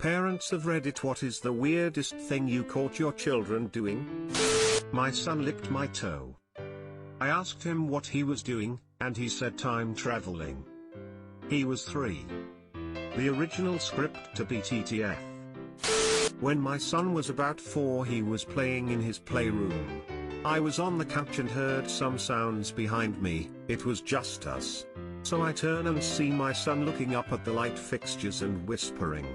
Parents of Reddit, what is the weirdest thing you caught your children doing? My son licked my toe. I asked him what he was doing, and he said time traveling. He was 3. The original script to BTTF. When my son was about 4, he was playing in his playroom. I was on the couch and heard some sounds behind me. It was just us. So I turn and see my son looking up at the light fixtures and whispering.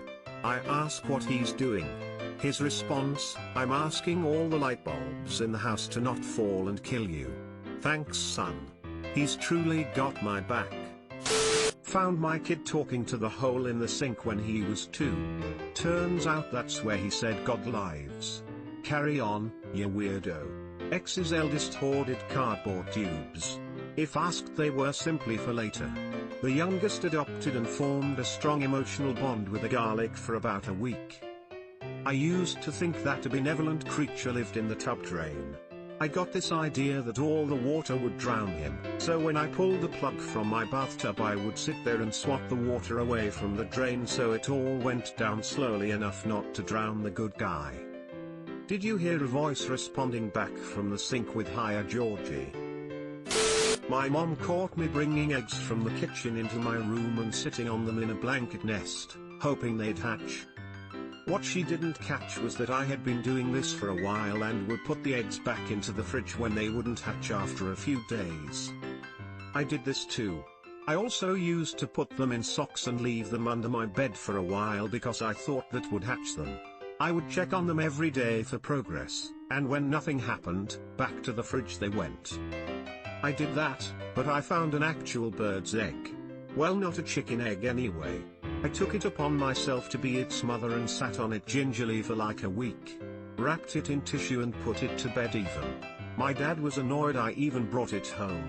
I ask what he's doing. His response, I'm asking all the light bulbs in the house to not fall and kill you. Thanks, son. He's truly got my back. Found my kid talking to the hole in the sink when he was 2. Turns out that's where he said God lives. Carry on, you weirdo. X's eldest hoarded cardboard tubes. If asked, they were simply for later. The youngest adopted and formed a strong emotional bond with a garlic for about a week. I used to think that a benevolent creature lived in the tub drain. I got this idea that all the water would drown him, so when I pulled the plug from my bathtub I would sit there and swat the water away from the drain so it all went down slowly enough not to drown the good guy. Did you hear a voice responding back from the sink with "Hiya Georgie"? My mom caught me bringing eggs from the kitchen into my room and sitting on them in a blanket nest, hoping they'd hatch. What she didn't catch was that I had been doing this for a while and would put the eggs back into the fridge when they wouldn't hatch after a few days. I did this too. I also used to put them in socks and leave them under my bed for a while because I thought that would hatch them. I would check on them every day for progress, and when nothing happened, back to the fridge they went. I did that, but I found an actual bird's egg. Well, not a chicken egg anyway. I took it upon myself to be its mother and sat on it gingerly for like a week. Wrapped it in tissue and put it to bed even. My dad was annoyed I even brought it home.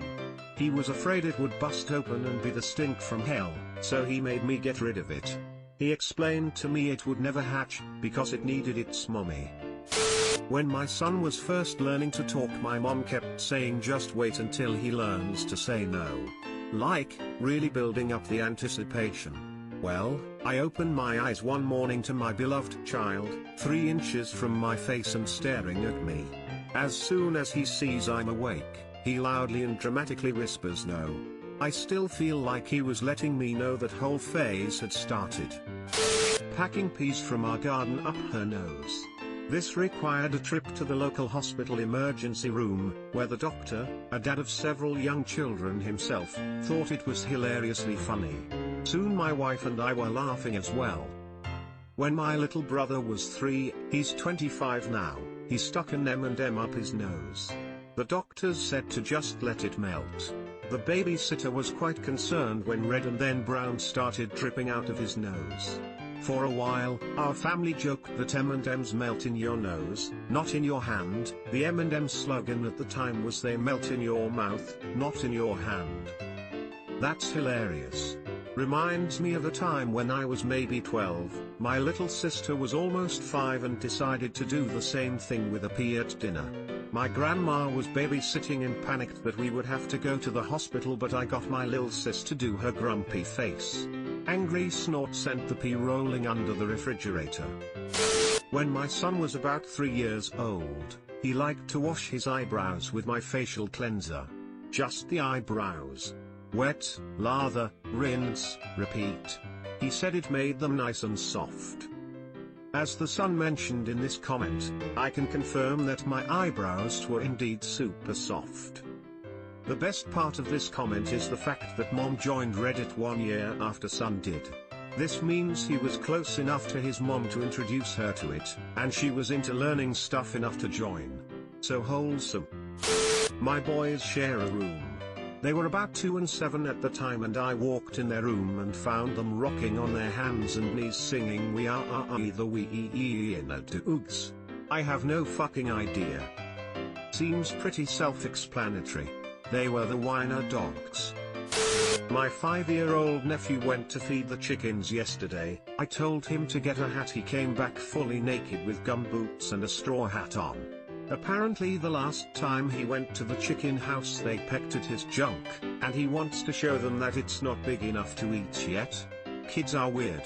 He was afraid it would bust open and be the stink from hell, so he made me get rid of it. He explained to me it would never hatch, because it needed its mommy. When my son was first learning to talk, my mom kept saying just wait until he learns to say no. Like, really building up the anticipation. Well, I opened my eyes one morning to my beloved child, 3 inches from my face and staring at me. As soon as he sees I'm awake, he loudly and dramatically whispers no. I still feel like he was letting me know that whole phase had started. Packing peas from our garden up her nose. This required a trip to the local hospital emergency room, where the doctor, a dad of several young children himself, thought it was hilariously funny. Soon my wife and I were laughing as well. When my little brother was 3, he's 25 now, he stuck an M&M up his nose. The doctors said to just let it melt. The babysitter was quite concerned when red and then brown started dripping out of his nose. For a while, our family joked that M&Ms melt in your nose, not in your hand. The M&M slogan at the time was they melt in your mouth, not in your hand. That's hilarious. Reminds me of a time when I was maybe 12, my little sister was almost 5 and decided to do the same thing with a pea at dinner. My grandma was babysitting and panicked that we would have to go to the hospital, but I got my lil sis to do her grumpy face. Angry snort sent the pea rolling under the refrigerator. When my son was about 3 years old, he liked to wash his eyebrows with my facial cleanser. Just the eyebrows. Wet, lather, rinse, repeat. He said it made them nice and soft. As the son mentioned in this comment, I can confirm that my eyebrows were indeed super soft. The best part of this comment is the fact that mom joined Reddit 1 year after son did. This means he was close enough to his mom to introduce her to it, and she was into learning stuff enough to join. So wholesome. My boys share a room. They were about 2 and 7 at the time, and I walked in their room and found them rocking on their hands and knees singing "We are the we in a doogs." I have no fucking idea. Seems pretty self-explanatory. They were the whiner dogs. My 5-year-old nephew went to feed the chickens yesterday. I told him to get a hat. He came back fully naked with gumboots and a straw hat on. Apparently the last time he went to the chicken house they pecked at his junk, and he wants to show them that it's not big enough to eat yet. Kids are weird.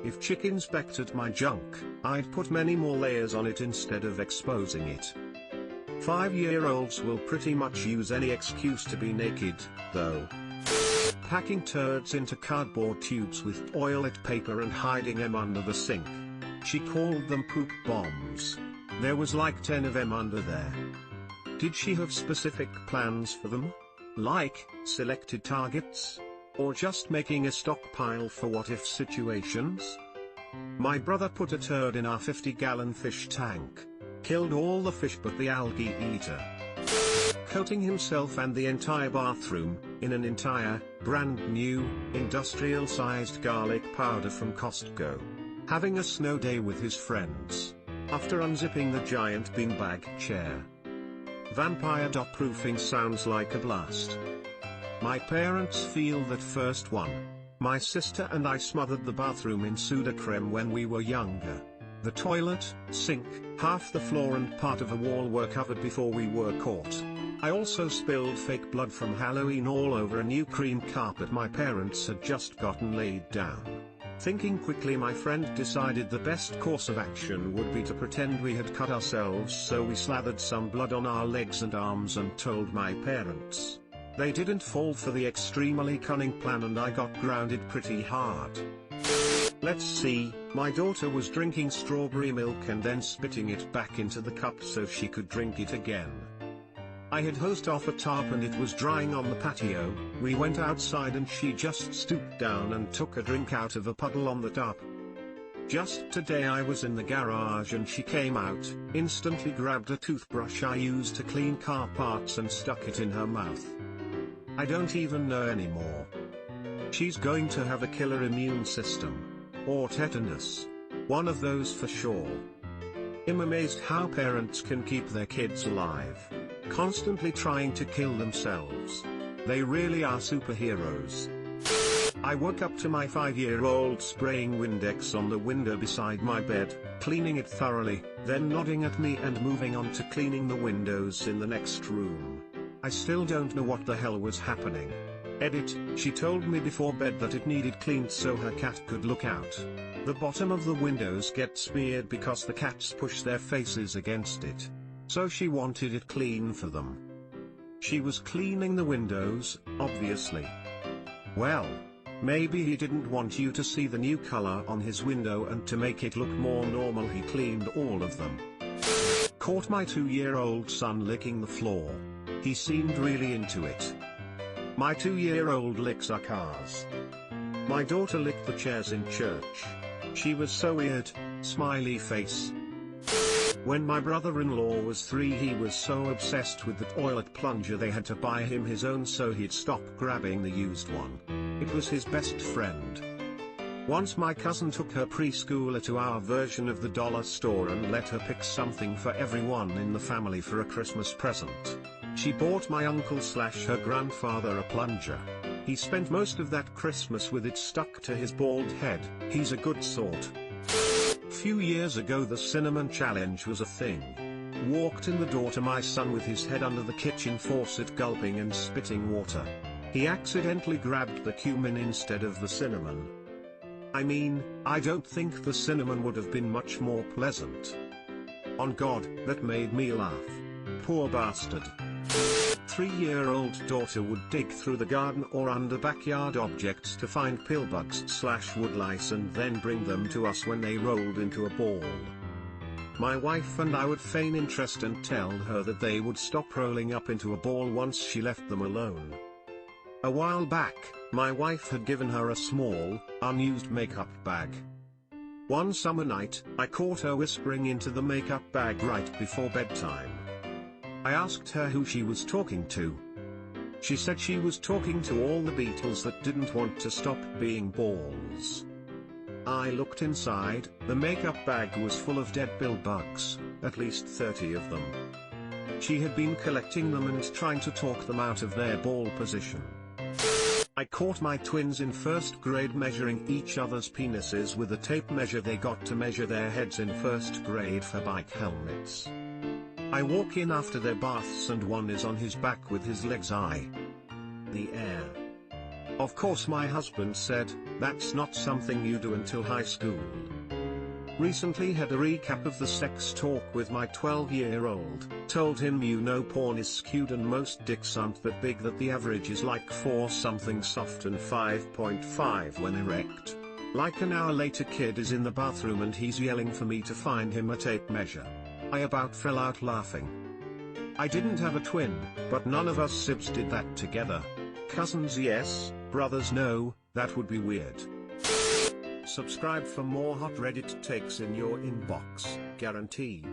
If chickens pecked at my junk, I'd put many more layers on it instead of exposing it. 5-year-olds will pretty much use any excuse to be naked, though. Packing turds into cardboard tubes with toilet paper and hiding them under the sink. She called them poop bombs. There was like 10 of them under there. Did she have specific plans for them? Like, selected targets? Or just making a stockpile for what-if situations? My brother put a turd in our 50-gallon fish tank. Killed all the fish but the algae eater. Coating himself and the entire bathroom, in an entire, brand new, industrial-sized garlic powder from Costco. Having a snow day with his friends. After unzipping the giant beanbag chair. Vampire dot-proofing sounds like a blast. My parents feel that first one. My sister and I smothered the bathroom in Sudocrem when we were younger. The toilet, sink, half the floor and part of a wall were covered before we were caught. I also spilled fake blood from Halloween all over a new cream carpet my parents had just gotten laid down. Thinking quickly, my friend decided the best course of action would be to pretend we had cut ourselves, so we slathered some blood on our legs and arms and told my parents. They didn't fall for the extremely cunning plan and I got grounded pretty hard. Let's see, my daughter was drinking strawberry milk and then spitting it back into the cup so she could drink it again. I had hosed off a tarp and it was drying on the patio. We went outside and she just stooped down and took a drink out of a puddle on the tarp. Just today I was in the garage and she came out, instantly grabbed a toothbrush I used to clean car parts and stuck it in her mouth. I don't even know anymore. She's going to have a killer immune system. Or tetanus. One of those for sure. I'm amazed how parents can keep their kids alive. Constantly trying to kill themselves. They really are superheroes. I woke up to my 5-year-old spraying Windex on the window beside my bed, cleaning it thoroughly, then nodding at me and moving on to cleaning the windows in the next room. I still don't know what the hell was happening. Edit, she told me before bed that it needed cleaned so her cat could look out. The bottom of the windows get smeared because the cats push their faces against it. So she wanted it clean for them. She was cleaning the windows, obviously. Well, maybe he didn't want you to see the new color on his window and to make it look more normal he cleaned all of them. Caught my 2-year-old son licking the floor. He seemed really into it. My 2-year-old licks our cars. My daughter licked the chairs in church. She was so weird, smiley face. When my brother-in-law was 3 he was so obsessed with the toilet plunger they had to buy him his own so he'd stop grabbing the used one. It was his best friend. Once my cousin took her preschooler to our version of the dollar store and let her pick something for everyone in the family for a Christmas present. She bought my uncle/her grandfather a plunger. He spent most of that Christmas with it stuck to his bald head. He's a good sort. Few years ago the cinnamon challenge was a thing. Walked in the door to my son with his head under the kitchen faucet gulping and spitting water. He accidentally grabbed the cumin instead of the cinnamon. I mean, I don't think the cinnamon would have been much more pleasant. On God, that made me laugh. Poor bastard. 3-year-old daughter would dig through the garden or under backyard objects to find pillbugs/woodlice and then bring them to us when they rolled into a ball. My wife and I would feign interest and tell her that they would stop rolling up into a ball once she left them alone. A while back, my wife had given her a small, unused makeup bag. One summer night, I caught her whispering into the makeup bag right before bedtime. I asked her who she was talking to. She said she was talking to all the beetles that didn't want to stop being balls. I looked inside, the makeup bag was full of dead bill bugs, at least 30 of them. She had been collecting them and trying to talk them out of their ball position. I caught my twins in 1st grade measuring each other's penises with a tape measure they got to measure their heads in 1st grade for bike helmets. I walk in after their baths and one is on his back with his legs high. The air. Of course my husband said, that's not something you do until high school. Recently had a recap of the sex talk with my 12-year-old, told him porn is skewed and most dicks aren't that big, that the average is like 4 something soft and 5.5 when erect. Like an hour later kid is in the bathroom and he's yelling for me to find him a tape measure. I about fell out laughing. I didn't have a twin, but none of us sibs did that together. Cousins yes, brothers no, that would be weird. Subscribe for more hot Reddit takes in your inbox, guaranteed.